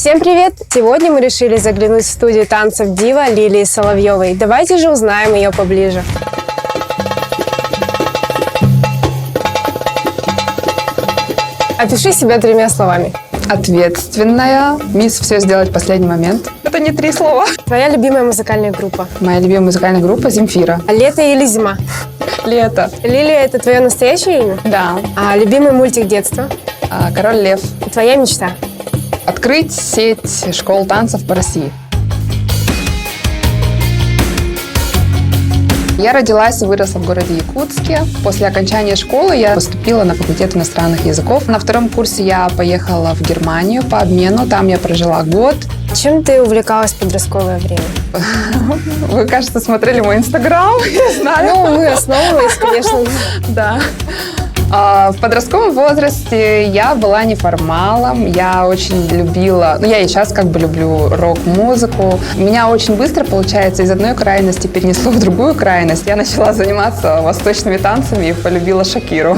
Всем привет! Сегодня мы решили заглянуть в студию танцев Дива Лилии Соловьевой. Давайте же узнаем ее поближе. Опиши себя 3 словами. Ответственная. Мисс все сделать в последний момент. Это не 3 слова. Твоя любимая музыкальная группа? Моя любимая музыкальная группа Земфира. Лето или зима? Лето. Лилия – это твое настоящее имя? Да. Любимый мультик детства? Король Лев. Твоя мечта? Открыть сеть школ танцев по России. Я родилась и выросла в городе Якутске. После окончания школы я поступила на факультет иностранных языков. На 2-м курсе я поехала в Германию по обмену. Там я прожила год. Чем ты увлекалась в подростковое время? Вы, кажется, смотрели мой инстаграм, я знаю. Мы основывались, конечно. Да. В подростковом возрасте я была неформалом, я очень любила, я и сейчас люблю рок-музыку. Меня очень быстро, получается, из одной крайности перенесло в другую крайность. Я начала заниматься восточными танцами и полюбила Шакиру.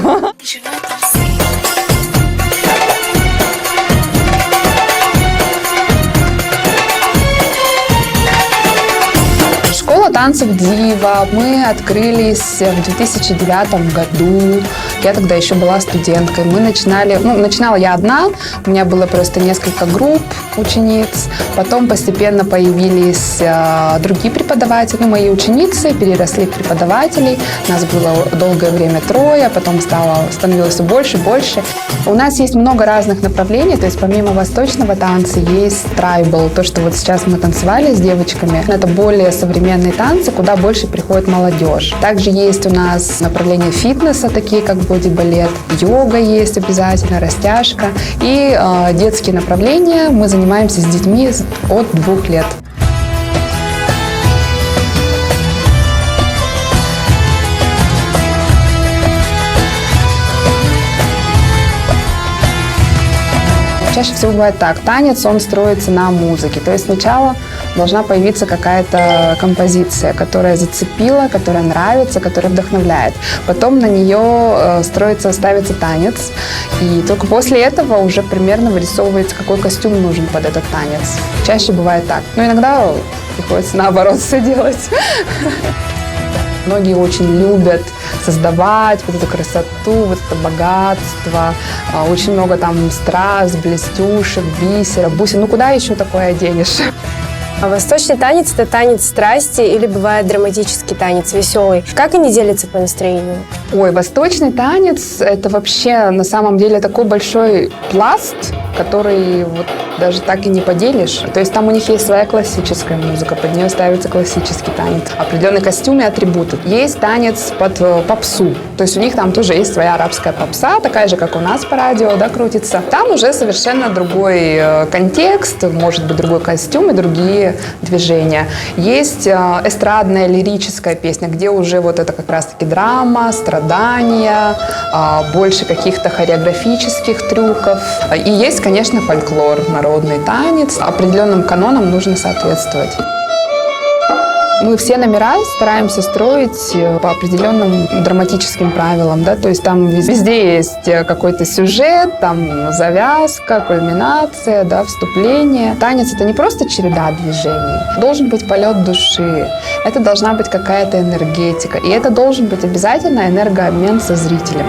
Школа танцев Дива. Мы открылись в 2009 году. Я тогда еще была студенткой. Мы начинала я одна. У меня было просто несколько групп учениц. Потом постепенно появились другие преподаватели. Мои ученицы переросли в преподавателей. Нас было долгое время 3, потом становилось все больше и больше. У нас есть много разных направлений. То есть помимо восточного танца есть трайбл. То, что вот сейчас мы танцевали с девочками. Это более современные танцы, куда больше приходит молодежь. Также есть у нас направления фитнеса, такие как боди-балет, йога есть обязательно, растяжка. И детские направления мы занимаемся с детьми от 2 лет. Чаще всего бывает так. Танец, он строится на музыке. То есть сначала должна появиться какая-то композиция, которая зацепила, которая нравится, которая вдохновляет. Потом на нее ставится танец. И только после этого уже примерно вырисовывается, какой костюм нужен под этот танец. Чаще бывает так. Но иногда приходится наоборот все делать. Многие очень любят создавать вот эту красоту, вот это богатство. Очень много там страз, блестюшек, бисера, бусин. Куда еще такое оденешь? Восточный танец – это танец страсти или бывает драматический танец, веселый. Как они делятся по настроению? Восточный танец – это вообще на самом деле такой большой пласт, который даже так и не поделишь. То есть там у них есть своя классическая музыка, под нее ставится классический танец, определенные костюмы, атрибуты. Есть танец под попсу, то есть у них там тоже есть своя арабская попса, такая же, как у нас по радио, крутится. Там уже совершенно другой контекст, может быть, другой костюм и другие движения. Есть эстрадная, лирическая песня, где уже это как раз-таки драма, страдания, больше каких-то хореографических трюков. И есть, конечно, фольклор, народный танец. Определенным канонам нужно соответствовать. Мы все номера стараемся строить по определенным драматическим правилам, то есть там везде есть какой-то сюжет, там завязка, кульминация, вступление. Танец – это не просто череда движений, должен быть полет души, это должна быть какая-то энергетика, и это должен быть обязательно энергообмен со зрителем.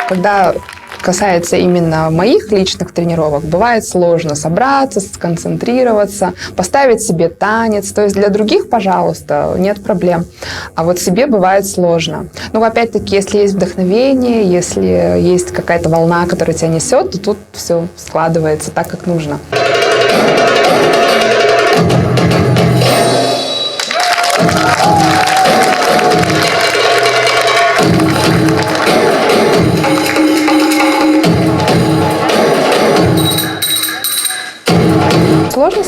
Когда касается именно моих личных тренировок, бывает сложно собраться, сконцентрироваться, поставить себе танец. То есть для других, пожалуйста, нет проблем. А себе бывает сложно. Опять-таки, если есть вдохновение, если есть какая-то волна, которая тебя несет, то тут все складывается так, как нужно.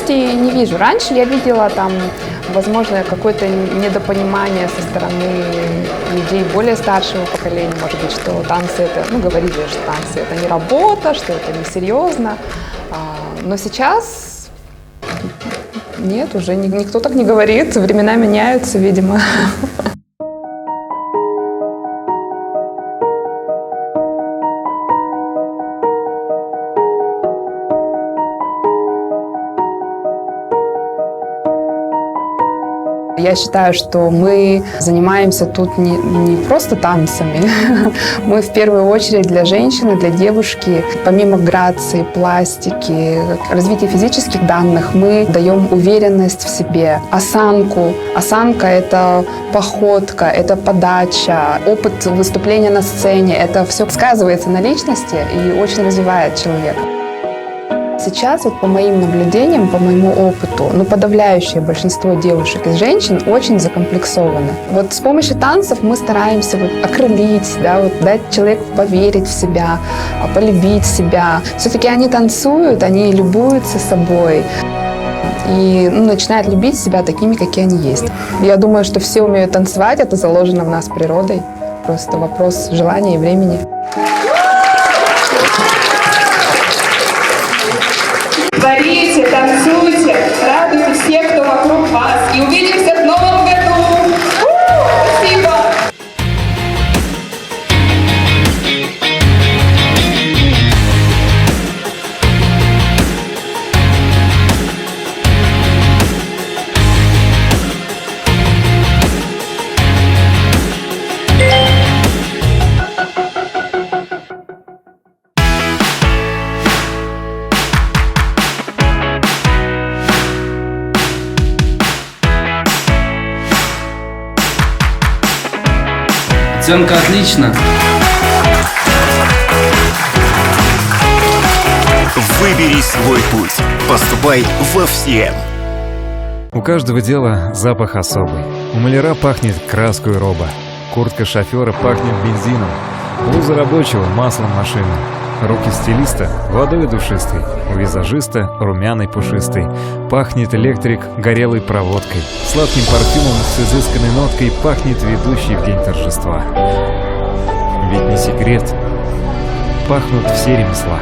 сложностей не вижу. Раньше я видела там, возможно, какое-то недопонимание со стороны людей более старшего поколения, может быть, что танцы это, ну, говорили, что танцы это не работа, что это несерьезно. Но сейчас нет, уже никто так не говорит, времена меняются, видимо. Я считаю, что мы занимаемся тут не просто танцами. Мы в первую очередь для женщины, для девушки, помимо грации, пластики, развития физических данных, мы даем уверенность в себе, осанку. Осанка – это походка, это подача, опыт выступления на сцене. Это все сказывается на личности и очень развивает человека. Сейчас, вот по моим наблюдениям, по моему опыту, подавляющее большинство девушек и женщин очень закомплексованы. Вот с помощью танцев мы стараемся окрылить, дать человеку поверить в себя, полюбить себя. Все-таки они танцуют, они любуются собой и начинают любить себя такими, какие они есть. Я думаю, что все умеют танцевать, это заложено в нас природой. Просто вопрос желания и времени. Творите, танцуйте, радуйте всех, кто вокруг вас. И увидимся в новом году. Спасибо! Оценка отлично. Выбери свой путь. Поступай во ФСИЭМ. У каждого дела запах особый. У маляра пахнет краской роба. Куртка шофера пахнет бензином. Блуза рабочего – маслом машины. Руки стилиста – водой душистой. У визажиста – румяной пушистой. Пахнет электрик горелой проводкой. Сладким парфюмом с изысканной ноткой пахнет ведущий в день торжества. Ведь не секрет, пахнут все ремесла.